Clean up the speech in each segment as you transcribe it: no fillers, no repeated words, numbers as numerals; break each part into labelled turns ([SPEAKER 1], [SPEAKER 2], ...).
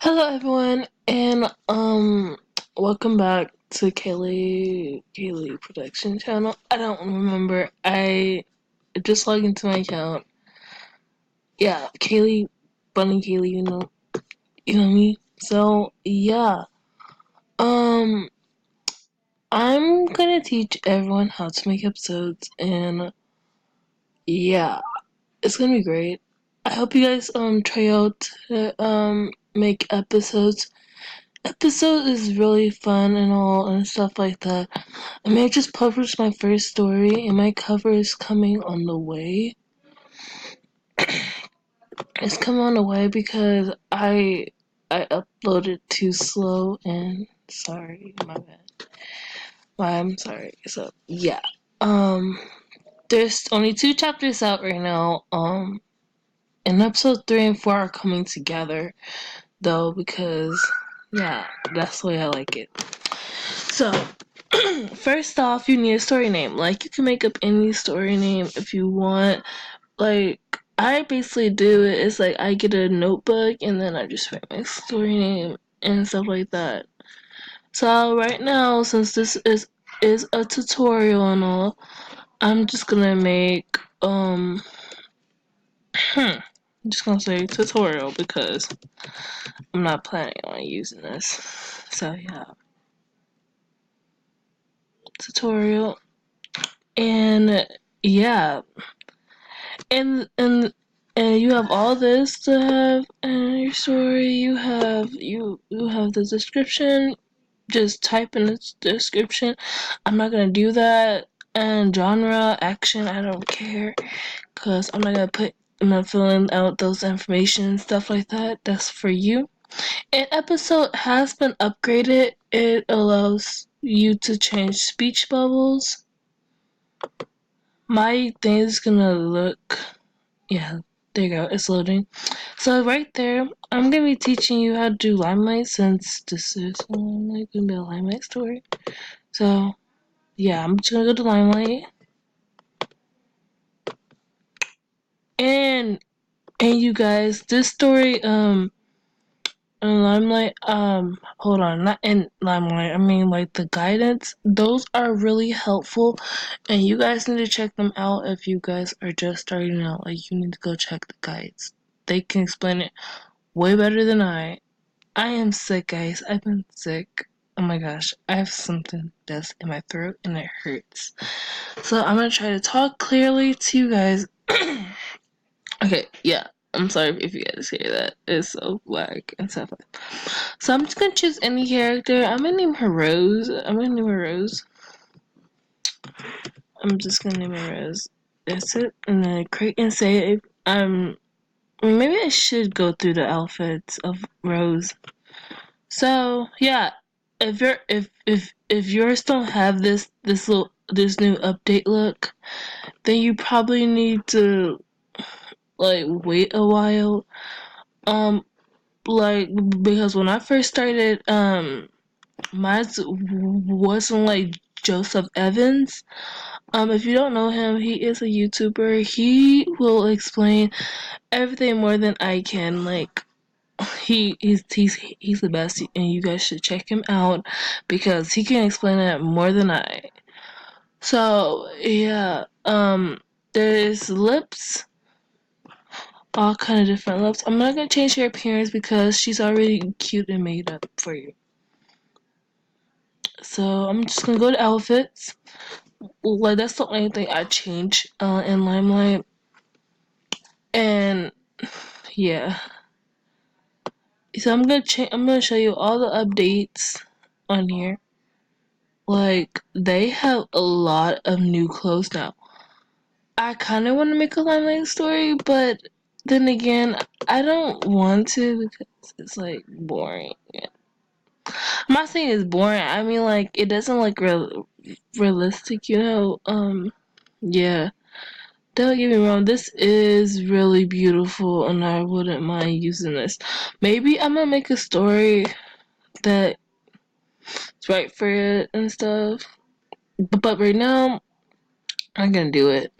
[SPEAKER 1] Hello everyone, and welcome back to Kaylee Production Channel. I don't remember. I just logged into my account. Yeah, Kaylee, Bunny Kaylee, you know me. So yeah, um, I'm gonna teach everyone how to make episodes, and yeah, it's gonna be great. I hope you guys try out to make episodes. Episode is really fun and all and stuff like that. I mean, I just published my first story and my cover is coming on the way. It's coming on the way because I uploaded too slow and sorry, my bad. I'm sorry. So yeah. Um there's only 2 chapters out right now. And episode 3 and 4 are coming together though because yeah, that's the way I like it. So first off, you need a story name. Like, you can make up any story name if you want. Like, I basically do it. It's like I get a notebook and then I just write my story name and stuff like that. So right now, since this is a tutorial and all, I'm just gonna make I'm just gonna say tutorial because I'm not planning on using this. So yeah, tutorial, and yeah. And you have all this to have in your story. You have the description. Just type in the description. I'm not gonna do that. And genre, action, I don't care, cause I'm not filling out those information stuff like that. That's for you. An episode has been upgraded. It allows you to change speech bubbles. My thing is gonna look. Yeah, there you go. It's loading. So right there, I'm gonna be teaching you how to do Limelight since this is gonna be a Limelight story. So yeah, I'm just gonna go to Limelight and you guys, this story in Limelight, hold on, not in Limelight. I mean, like, the guidance. Those are really helpful, and you guys need to check them out if you guys are just starting out. Like, you need to go check the guides. They can explain it way better than I. I am sick, guys. I've been sick. Oh my gosh, I have something that's in my throat and it hurts. So I'm gonna try to talk clearly to you guys. Okay, yeah. I'm sorry if you guys hear that. It's so black and stuff like that. So I'm just gonna choose any character. I'm gonna name her Rose. I'm just gonna name her Rose. That's it. And then create and save. Maybe I should go through the outfits of Rose. So yeah, if yours don't have this new update look, then you probably need to like wait a while. Like, because when I first started, mine wasn't like Joseph Evans. If you don't know him, he is a YouTuber. He will explain everything more than I can. Like, he's the best, and you guys should check him out because he can explain it more than I. So yeah, there's lips, all kind of different lips. I'm not gonna change her appearance because she's already cute and made up for you. So I'm just gonna go to outfits. Like, that's the only thing I change in Limelight, and yeah. So I'm gonna show you all the updates on here. Like, they have a lot of new clothes now. I kind of want to make a Limelight story, but then again, I don't want to because it's like boring. I'm not saying it's boring. I mean, like, it doesn't look realistic, you know. Yeah. Don't get me wrong. This is really beautiful, and I wouldn't mind using this. Maybe I'm gonna make a story that's right for it and stuff. But right now, I'm gonna do it.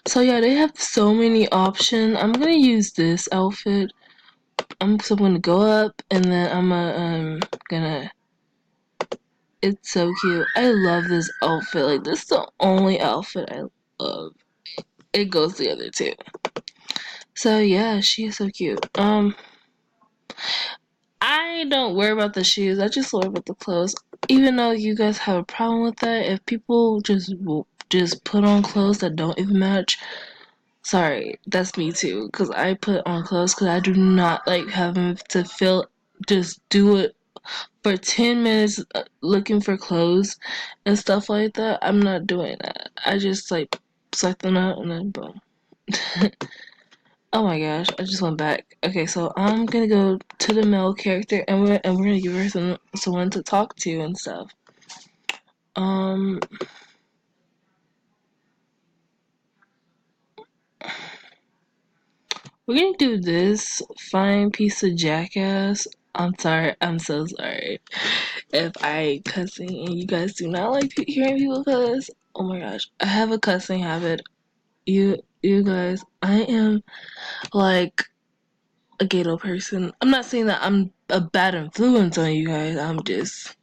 [SPEAKER 1] So yeah, they have so many options. I'm gonna use this outfit. So I'm gonna go up, and then I'm gonna. It's so cute. I love this outfit. Like, this is the only outfit I love. It goes together too. So yeah, she is so cute. I don't worry about the shoes. I just worry about the clothes. Even though you guys have a problem with that, if people just put on clothes that don't even match, sorry, that's me too. Cause I put on clothes because I do not like having to feel just do it for 10 minutes looking for clothes and stuff like that. I'm not doing that. I just like select them out and then boom. Oh my gosh, I just went back. Okay, so I'm gonna go to the male character, and we're gonna give her someone to talk to and stuff. Um, we're gonna do this fine piece of jackass. I'm sorry. I'm so sorry if I cussing and you guys do not like hearing people cuss. Oh my gosh, I have a cussing habit. You guys, I am like a ghetto person. I'm not saying that I'm a bad influence on you guys. I'm just,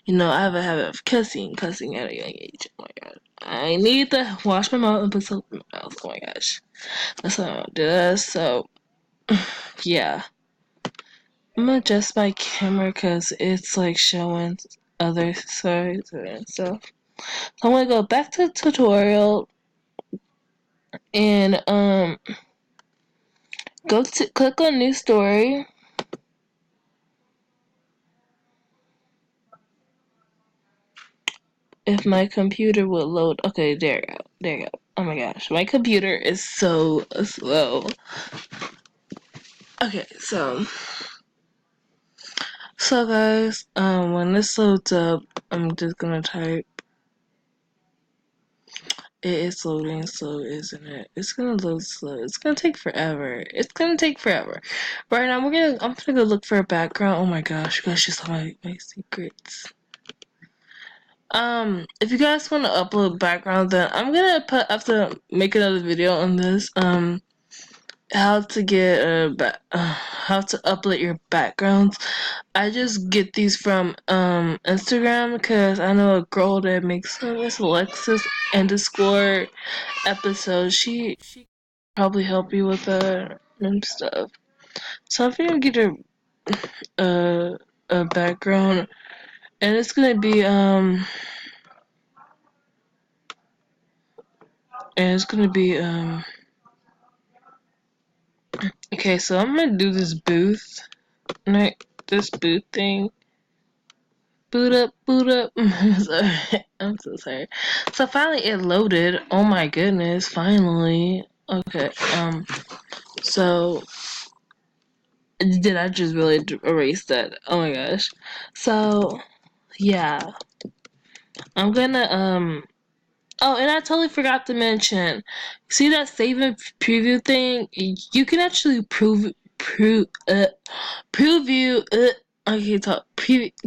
[SPEAKER 1] I have a habit of cussing at a young age. Oh my god. I need to wash my mouth and put soap in my mouth. Oh my gosh. That's what I'm gonna do. So, yeah. I'm gonna adjust my camera because it's like showing other sides and stuff. So I'm gonna go back to the tutorial and go to click on new story. If my computer will load. Okay, there you go. There you go. Oh my gosh, my computer is so slow. Okay, so guys, when this loads up, I'm just gonna type. It is loading slow, isn't it? It's gonna load slow. It's gonna take forever. It's gonna take forever. Right now, I'm gonna go look for a background. Oh my gosh, you guys just saw my secrets. If you guys want to upload background, then I'm gonna have to make another video on this. How to get how to upload your backgrounds. I just get these from Instagram because I know a girl that makes this Alexis underscore episode. She probably help you with that and stuff. So I'm gonna get a background, and it's gonna be okay, so I'm gonna do this booth, right? This booth thing. Boot up, boot up. Sorry. I'm so sorry. So finally it loaded. Oh my goodness, finally. Okay, so did I just really erase that? Oh my gosh. So yeah. I'm gonna oh, and I totally forgot to mention. See that save and preview thing? You can actually preview. I can't talk.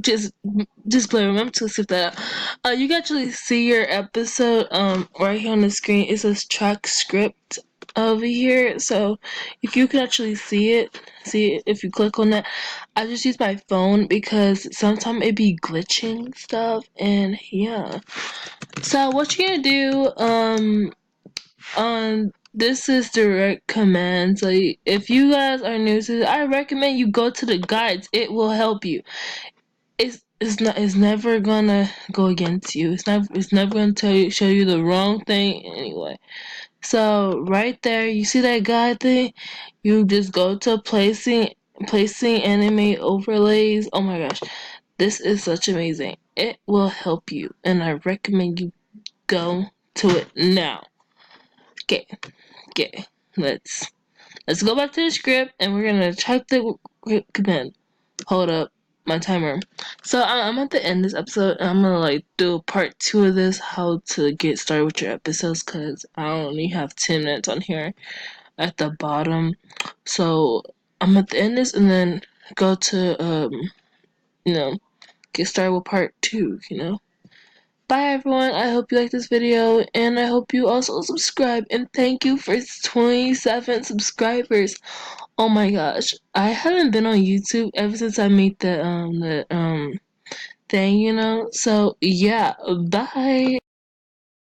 [SPEAKER 1] Just play. Remember to skip that out. You can actually see your episode. Right here on the screen, it says track script over here. So if you can actually see it if you click on that. I just use my phone because sometimes it be glitching stuff, and yeah. So what you're gonna do, this is direct commands. Like, if you guys are new to this, I recommend you go to the guides. It will help you. It's never gonna go against you. It's never gonna show you the wrong thing anyway. So right there, you see that guide thing? You just go to placing anime overlays. Oh my gosh, this is such amazing. It will help you, and I recommend you go to it now. Okay, let's go back to the script, and we're gonna type the command. Hold up, my timer. So I'm at the end of this episode, and I'm gonna like do part 2 of this, how to get started with your episodes, cause I only have 10 minutes on here at the bottom. So I'm at the end of this, and then go to get started with part 2. Bye everyone, I hope you like this video, and I hope you also subscribe, and thank you for 27 subscribers. Oh my gosh, I haven't been on YouTube ever since I made the thing, you know. So yeah, bye.